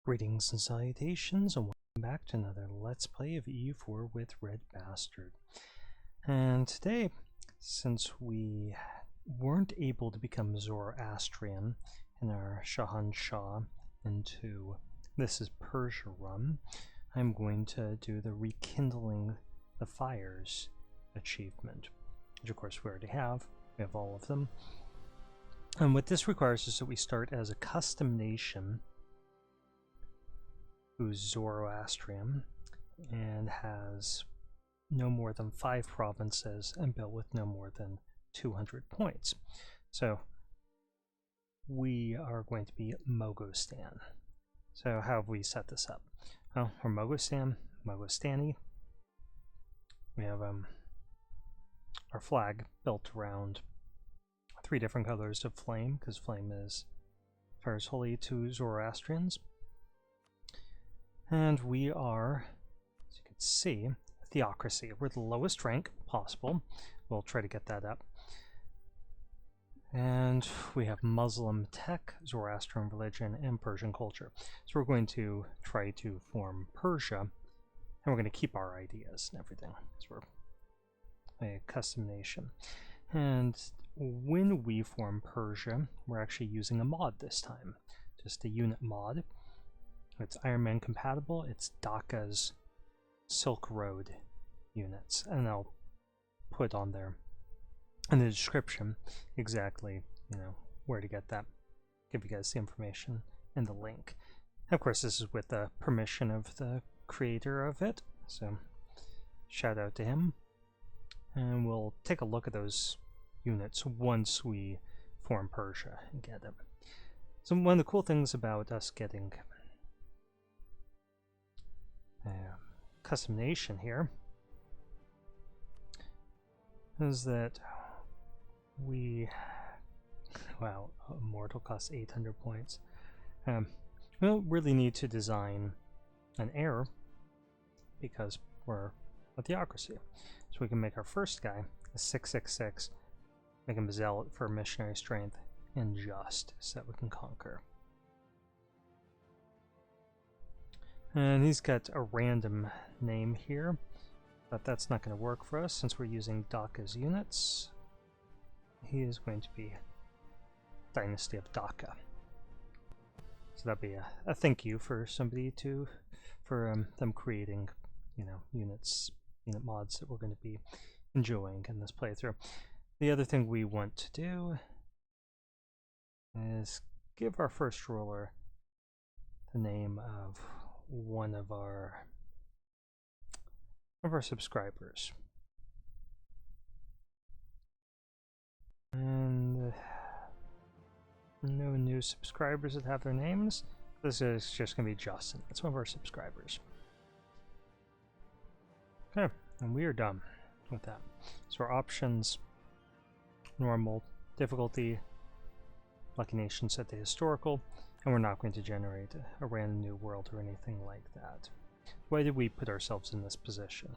Greetings and salutations, and welcome back to another Let's Play of EU4 with RedBstrd. And today, since we weren't able to become Zoroastrian in our Shahanshah into This is Persia run, I'm going to do the Rekindling the Fires achievement, which of course we already have. We have all of them. And what this requires is that we start as a custom nation who's Zoroastrian and has no more than 5 provinces and built with no more than 200 points. So we are going to be Mogostan. So how have we set this up? Well, we're Mogostan, Mogostani. We have our flag built around 3 different colors of flame, because flame is fires holy to Zoroastrians. And we are, as you can see, a theocracy. We're the lowest rank possible. We'll try to get that up. And we have Muslim tech, Zoroastrian religion, and Persian culture. So we're going to try to form Persia, and we're going to keep our ideas and everything, because we're a custom nation. And when we form Persia, we're actually using a mod this time, just a unit mod. It's Iron Man compatible. It's Dhaka's Silk Road units, and I'll put on there in the description exactly, where to get that. Give you guys the information and the link. And of course, this is with the permission of the creator of it, so shout out to him. And we'll take a look at those units once we form Persia and get them. So one of the cool things about us getting custom nation here is that we immortal costs 800 points. We don't really need to design an heir because we're a theocracy, so we can make our first guy a 666, make him a zealot for missionary strength and just, so that we can conquer. And he's got a random name here, but that's not going to work for us since we're using Dhaka's units. He is going to be Dynasty of Dhaka. So that'd be a thank you for somebody for them creating, unit mods that we're going to be enjoying in this playthrough. The other thing we want to do is give our first ruler the name of one of our subscribers, and no new subscribers that have their names. This is just going to be Justin. That's one of our subscribers. Okay, and we are done with that. So our options: normal, difficulty, lucky nation set to historical. And we're not going to generate a random new world or anything like that. Why did we put ourselves in this position?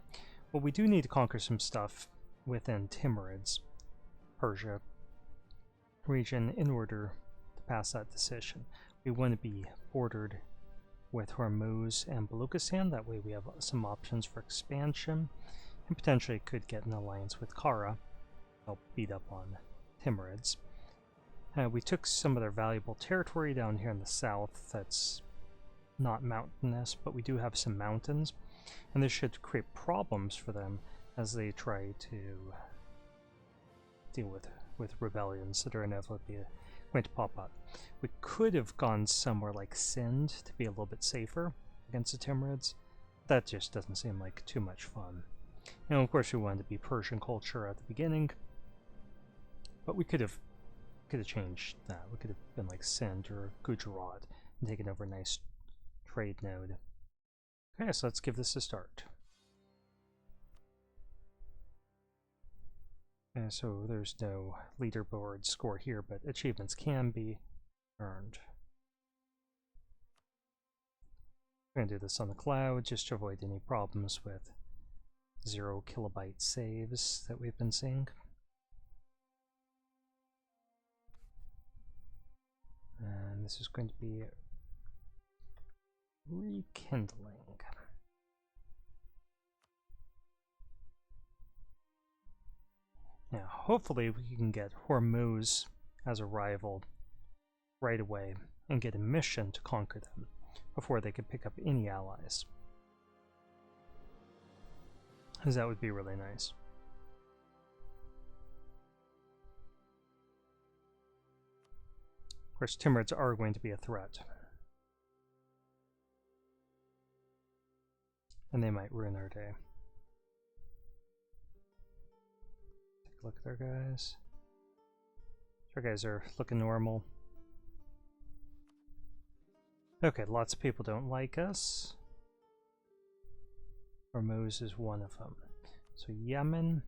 Well, we do need to conquer some stuff within Timurids, Persia region, in order to pass that decision. We want to be bordered with Hormuz and Mogostan. That way we have some options for expansion, and potentially could get an alliance with Kara, help beat up on Timurids. We took some of their valuable territory down here in the south that's not mountainous, but we do have some mountains, and this should create problems for them as they try to deal with rebellions that are inevitably going to pop up. We could have gone somewhere like Sind to be a little bit safer against the Timurids. That just doesn't seem like too much fun. And of course we wanted to be Persian culture at the beginning, but we could have changed that. We could have been like Sind or Gujarat and taken over a nice trade node. Okay, so let's give this a start. And so there's no leaderboard score here, but achievements can be earned. We're going to do this on the cloud just to avoid any problems with 0 kilobyte saves that we've been seeing. And this is going to be Rekindling. Now, hopefully we can get Hormuz as a rival right away and get a mission to conquer them before they could pick up any allies. Because that would be really nice. Of course, Timurids are going to be a threat. And they might ruin our day. Take a look at our guys. Our guys are looking normal. Okay, lots of people don't like us. Hormuz is one of them. So Yemen.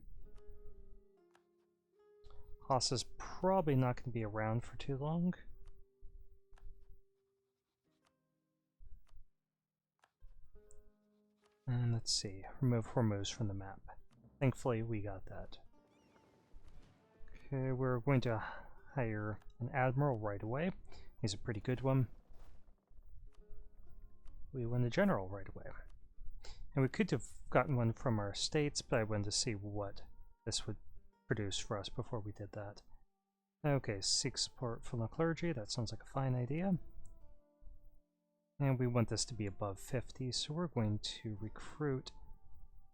Hassa's probably not going to be around for too long. And let's see, remove Hormuz from the map. Thankfully, we got that. Okay, we're going to hire an admiral right away. He's a pretty good one. We win a general right away. And we could have gotten one from our states, but I wanted to see what this would produce for us before we did that. Okay, seek support from the clergy. That sounds like a fine idea. And we want this to be above 50, so we're going to recruit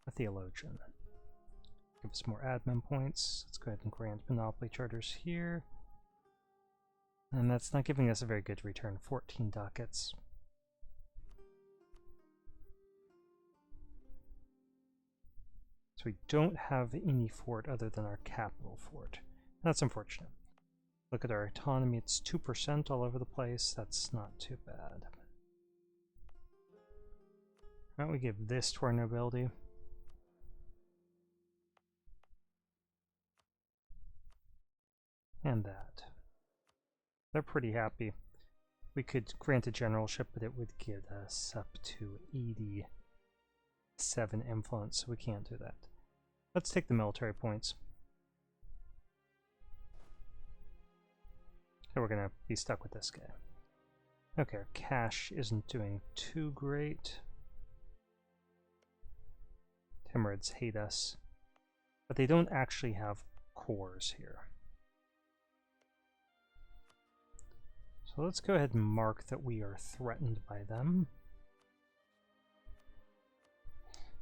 a theologian. Give us more admin points. Let's go ahead and grant monopoly charters here. And that's not giving us a very good return, 14 ducats. So we don't have any fort other than our capital fort. That's unfortunate. Look at our autonomy, it's 2% all over the place. That's not too bad. Why don't we give this to our nobility? And that. They're pretty happy. We could grant a generalship, but it would get us up to 87 influence, so we can't do that. Let's take the military points. So we're going to be stuck with this guy. Okay, our cash isn't doing too great. Timurids hate us, but they don't actually have cores here. So let's go ahead and mark that we are threatened by them.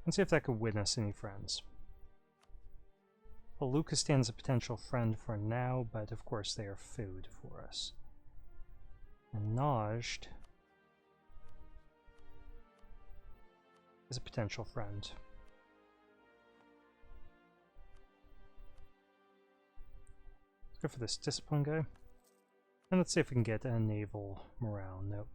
And see if that could win us any friends. Well, Mogostan's a potential friend for now, but of course they are food for us. And Najd is a potential friend. Let's go for this discipline guy. And let's see if we can get a naval morale. Nope.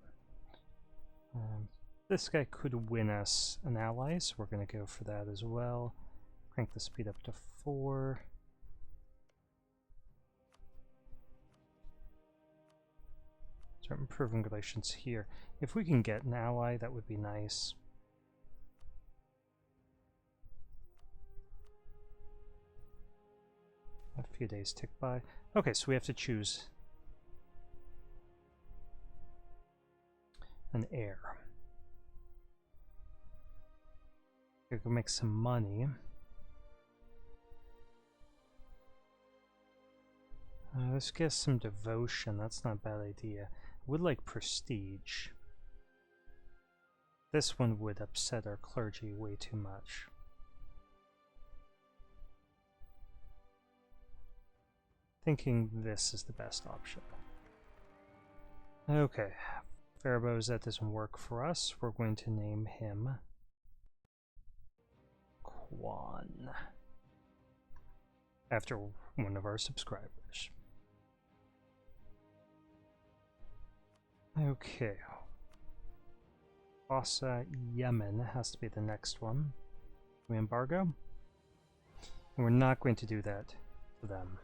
This guy could win us an ally, so we're going to go for that as well. Crank the speed up to 4. Start improving relations here. If we can get an ally, that would be nice. A few days tick by. Okay, so we have to choose an heir. We can make some money. Let's get some devotion. That's not a bad idea. I would like prestige. This one would upset our clergy way too much. Thinking this is the best option. Okay, Pharaohs, that doesn't work for us. We're going to name him Quan, after one of our subscribers. Okay. Hassa Yemen has to be the next one. We embargo? And we're not going to do that to them.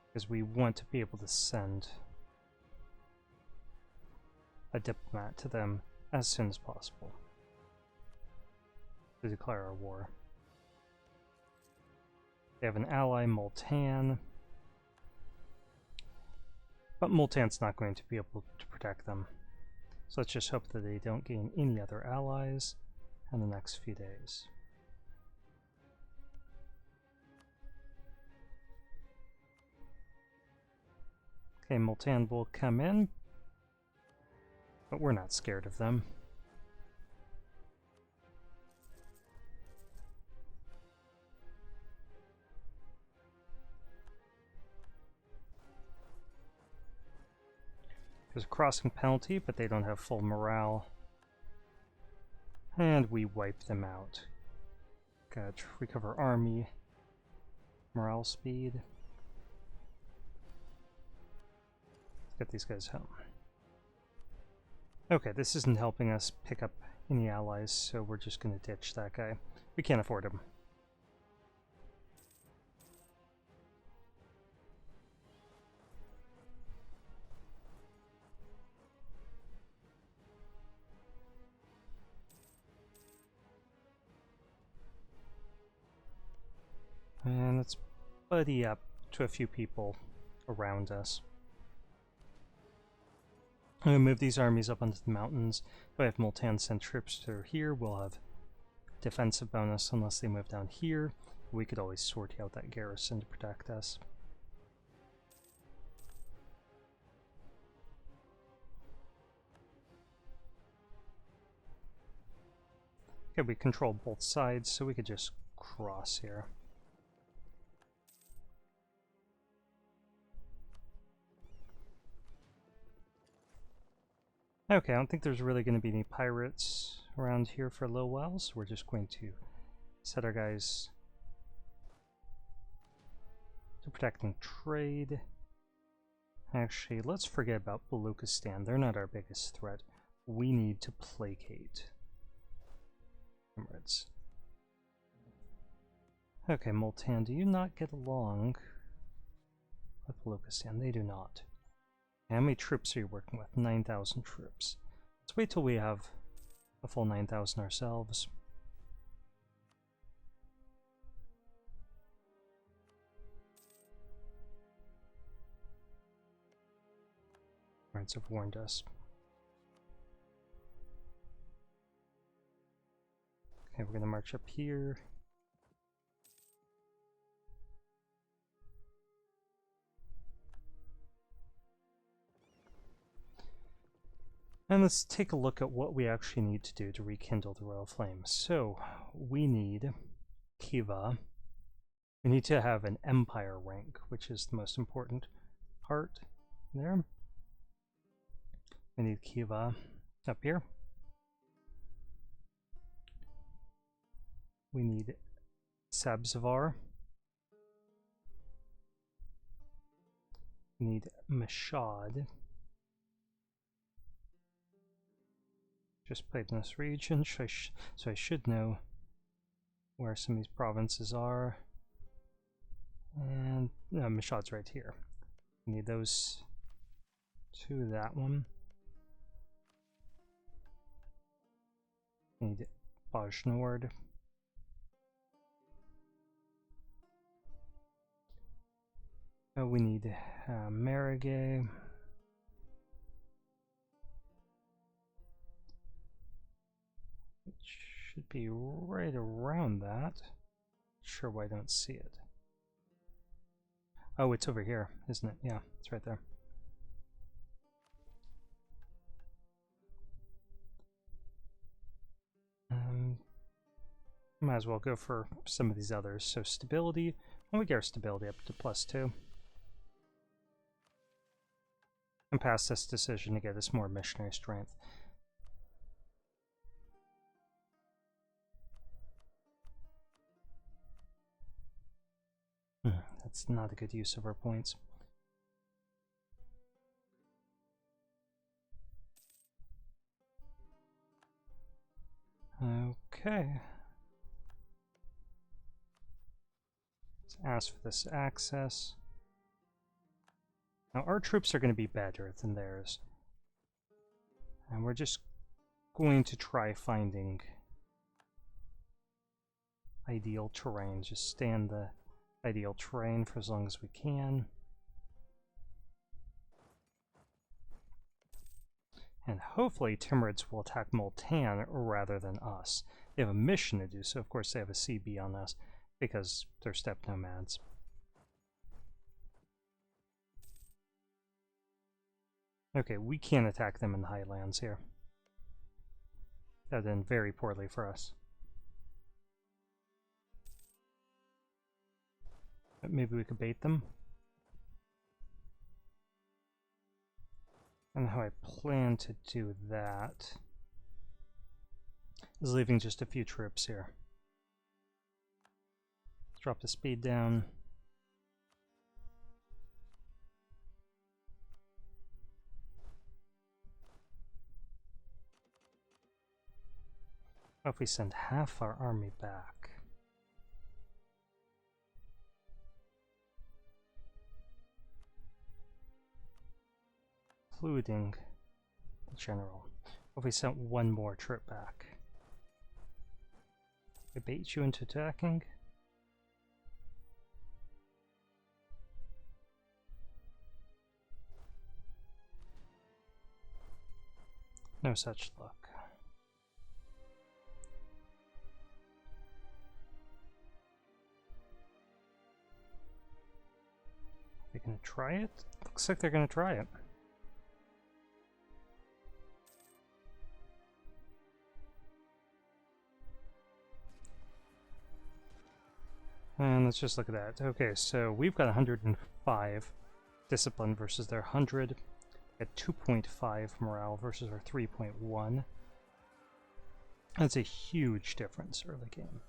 Because we want to be able to send a diplomat to them as soon as possible to declare our war. They have an ally, Multan. But Multan's not going to be able to protect them. So let's just hope that they don't gain any other allies in the next few days. Okay, Multan will come in, but we're not scared of them. There's a crossing penalty, but they don't have full morale. And we wipe them out. Gotta recover army. Morale speed. Get these guys home. Okay, this isn't helping us pick up any allies, so we're just gonna ditch that guy. We can't afford him. And let's buddy up to a few people around us. I'm going to move these armies up onto the mountains. If I have Multan send troops through here, we'll have defensive bonus unless they move down here. We could always sort out that garrison to protect us. Okay, we control both sides, so we could just cross here. Okay, I don't think there's really going to be any pirates around here for a little while, so we're just going to set our guys to protecting trade. Actually, let's forget about Mogostan. They're not our biggest threat. We need to placate Timurids. Okay, Multan, do you not get along with Mogostan? They do not. How many troops are you working with? 9,000 troops. Let's wait till we have a full 9,000 ourselves. Friends have warned us. Okay, we're going to march up here. And let's take a look at what we actually need to do to rekindle the Royal Flames. So, we need Kiva. We need to have an Empire rank, which is the most important part there. We need Kiva up here. We need Sabzavar. We need Mashad. Just played in this region, so I should know where some of these provinces are. And Mashad's right here. We need those two, that one. We need Bajnord. We need Marigay. Should be right around that. Sure why I don't see it. Oh, it's over here, isn't it? Yeah, it's right there. Might as well go for some of these others. So stability, and we get our stability up to +2. And pass this decision to get us more missionary strength. That's not a good use of our points. Okay. Let's ask for this access. Now our troops are going to be better than theirs. And we're just going to try finding ideal terrain. Just stay in the ideal terrain for as long as we can. And hopefully Timurids will attack Multan rather than us. They have a mission to do so. Of course, they have a CB on us because they're steppe nomads. Okay, we can't attack them in the highlands here. That did very poorly for us. But maybe we could bait them. And how I plan to do that is leaving just a few troops here. Let's drop the speed down. What if we send half our army back? Including the general. What if we sent one more trip back? I bait you into attacking? No such luck. They're gonna try it? Looks like they're gonna try it. And let's just look at that. Okay, so we've got 105 discipline versus their 100. At 2.5 morale versus our 3.1. That's a huge difference early game.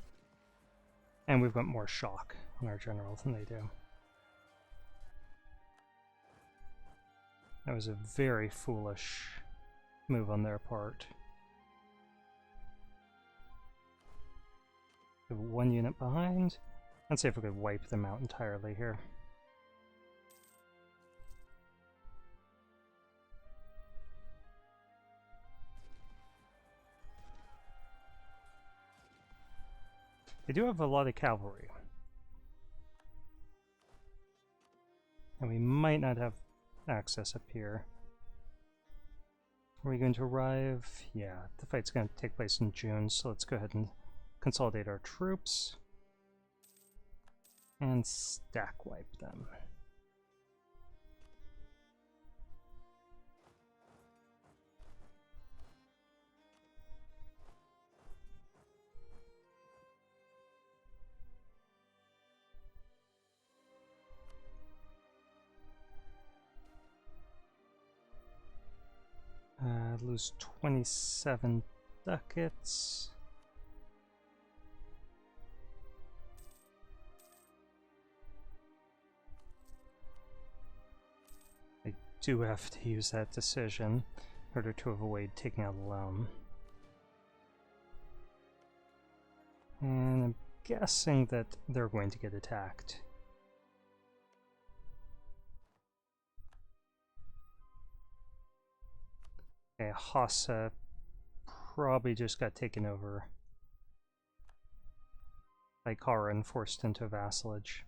And we've got more shock on our general than they do. That was a very foolish move on their part. We have one unit behind. Let's see if we could wipe them out entirely here. They do have a lot of cavalry. And we might not have access up here. Are we going to arrive? Yeah, the fight's going to take place in June, so let's go ahead and consolidate our troops. And stack wipe them. Lose 27 ducats. I do have to use that decision in order to avoid taking out a loan. And I'm guessing that they're going to get attacked. Okay, Hassa probably just got taken over by Kara and forced into vassalage.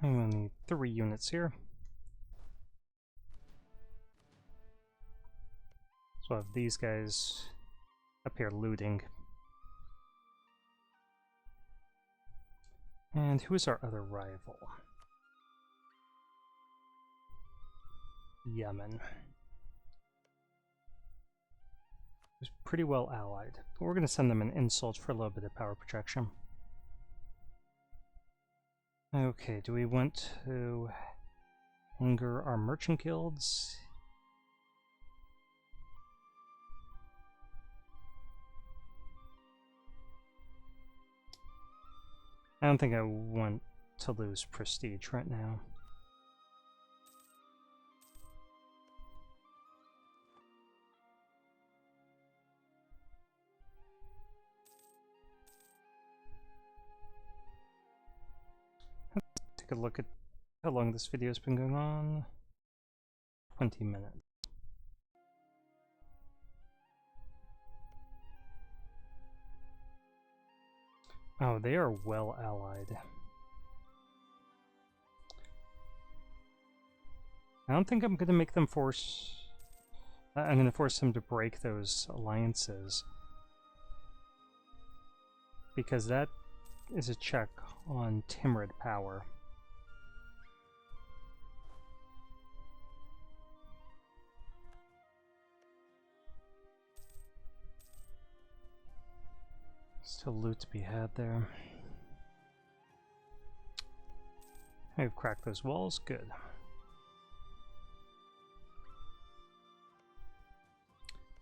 I'm gonna need 3 units here. So I have these guys up here looting. And who is our other rival? Yemen. It's pretty well allied. But we're going to send them an insult for a little bit of power projection. Okay, do we want to anger our merchant guilds? I don't think I want to lose prestige right now. Let's take a look at how long this video has been going on. 20 minutes. Oh, they are well allied. I don't think I'm going to make them force... I'm going to force them to break those alliances. Because that is a check on Timurid power. Still loot to be had there. I've cracked those walls, good.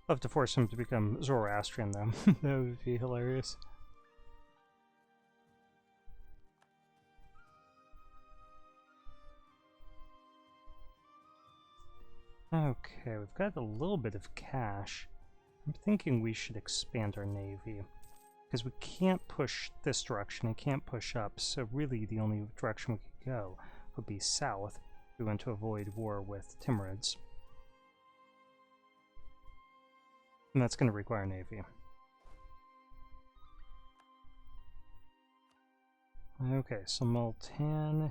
I'll have to force him to become Zoroastrian though. That would be hilarious. Okay, we've got a little bit of cash. I'm thinking we should expand our navy. Because we can't push this direction, and can't push up, so really the only direction we could go would be south if we want to avoid war with Timurids. And that's going to require navy. Okay, so Multan,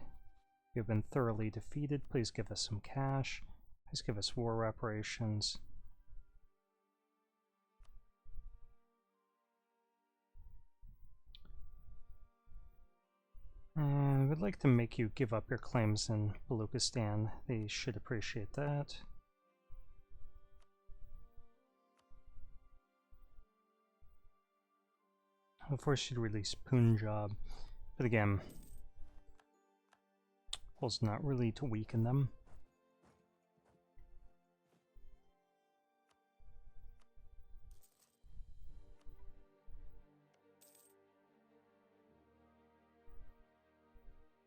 you've been thoroughly defeated. Please give us some cash. Please give us war reparations. And we'd like to make you give up your claims in Mogostan. They should appreciate that. I'll force you to release Punjab. But again, goal's not really to weaken them.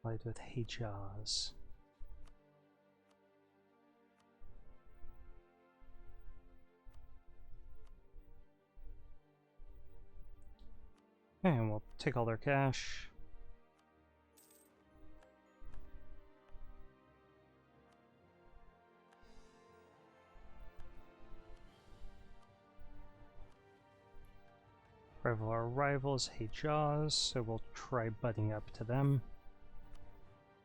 Allied with Hejaz. And we'll take all their cash. Rival our rivals, Hejaz, so we'll try butting up to them.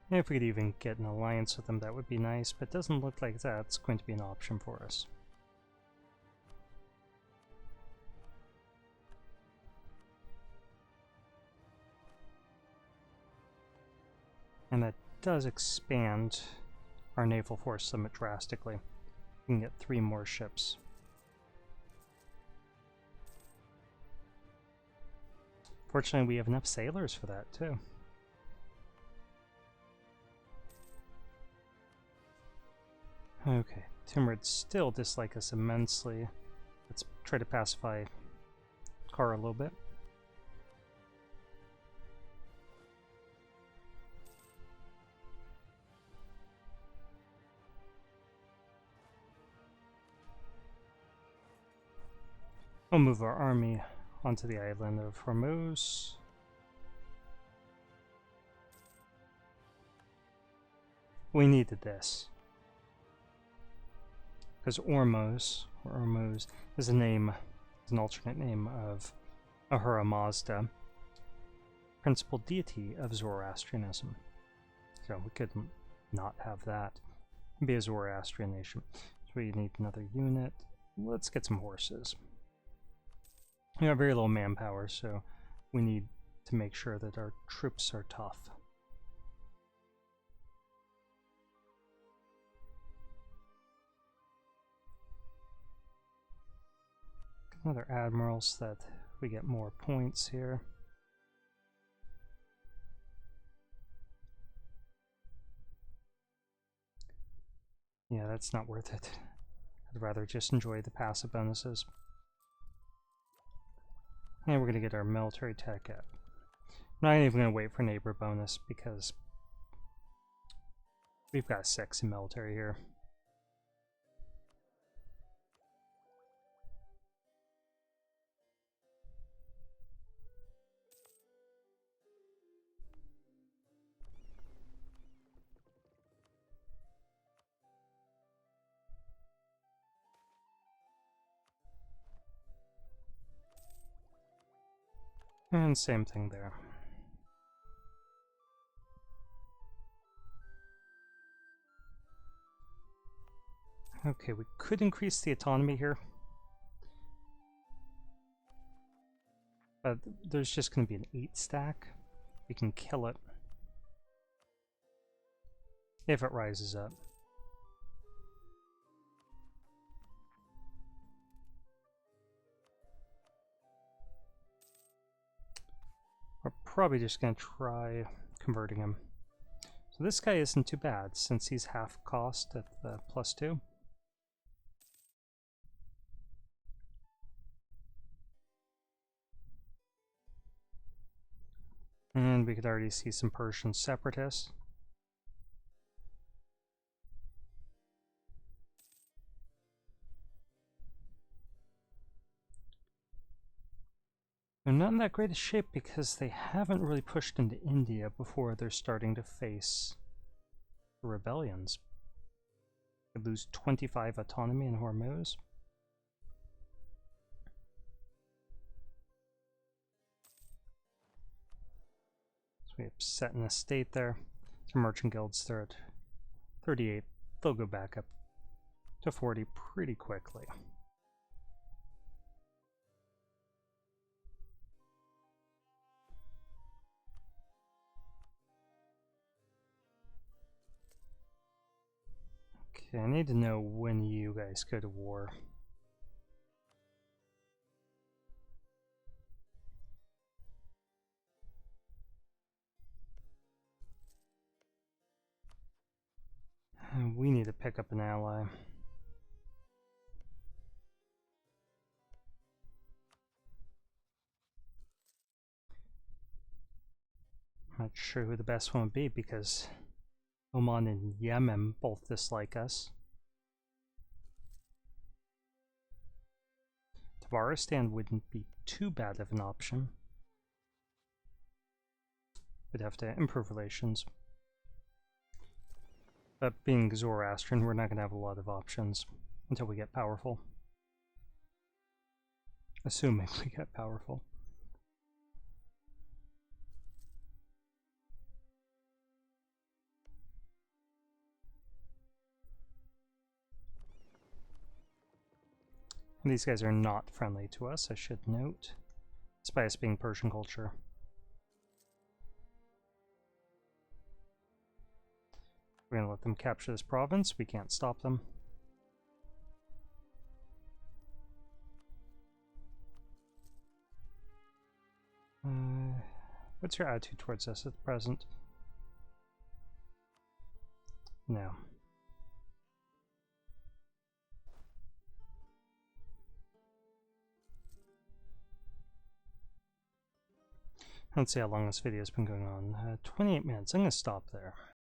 And if we could even get an alliance with them, that would be nice, but it doesn't look like that's going to be an option for us. And that does expand our naval force somewhat drastically. We can get 3 more ships. Fortunately, we have enough sailors for that, too. Okay, Timurids still dislike us immensely. Let's try to pacify Kara a little bit. We'll move our army onto the island of Hormuz. We needed this. Because Ormuz is a name, is an alternate name of Ahura Mazda, principal deity of Zoroastrianism. So we couldn't not have that. Be a Zoroastrian nation. So we need another unit. Let's get some horses. We have very little manpower, so we need to make sure that our troops are tough. Another admiral so that we get more points here. Yeah, that's not worth it. I'd rather just enjoy the passive bonuses. And we're going to get our military tech up. I'm not even going to wait for neighbor bonus because we've got 6 in military here. And same thing there. Okay, we could increase the autonomy here. But there's just going to be an 8 stack. We can kill it if it rises up. We're probably just going to try converting him. So this guy isn't too bad since he's half cost at the +2. And we could already see some Persian separatists. They're not in that great a shape because they haven't really pushed into India before they're starting to face the rebellions. They lose 25 autonomy in Hormuz. So we have set in a state there. Some merchant guilds, they're at 38. They'll go back up to 40 pretty quickly. Okay, I need to know when you guys go to war. We need to pick up an ally. I'm not sure who the best one would be because Oman and Yemen both dislike us. Tavaristan wouldn't be too bad of an option. We'd have to improve relations. But being Zoroastrian, we're not going to have a lot of options until we get powerful. Assuming we get powerful. And these guys are not friendly to us, I should note, despite us being Persian culture. We're going to let them capture this province. We can't stop them. What's your attitude towards us at the present? No. Let's see how long this video has been going on. 28 minutes. I'm going to stop there.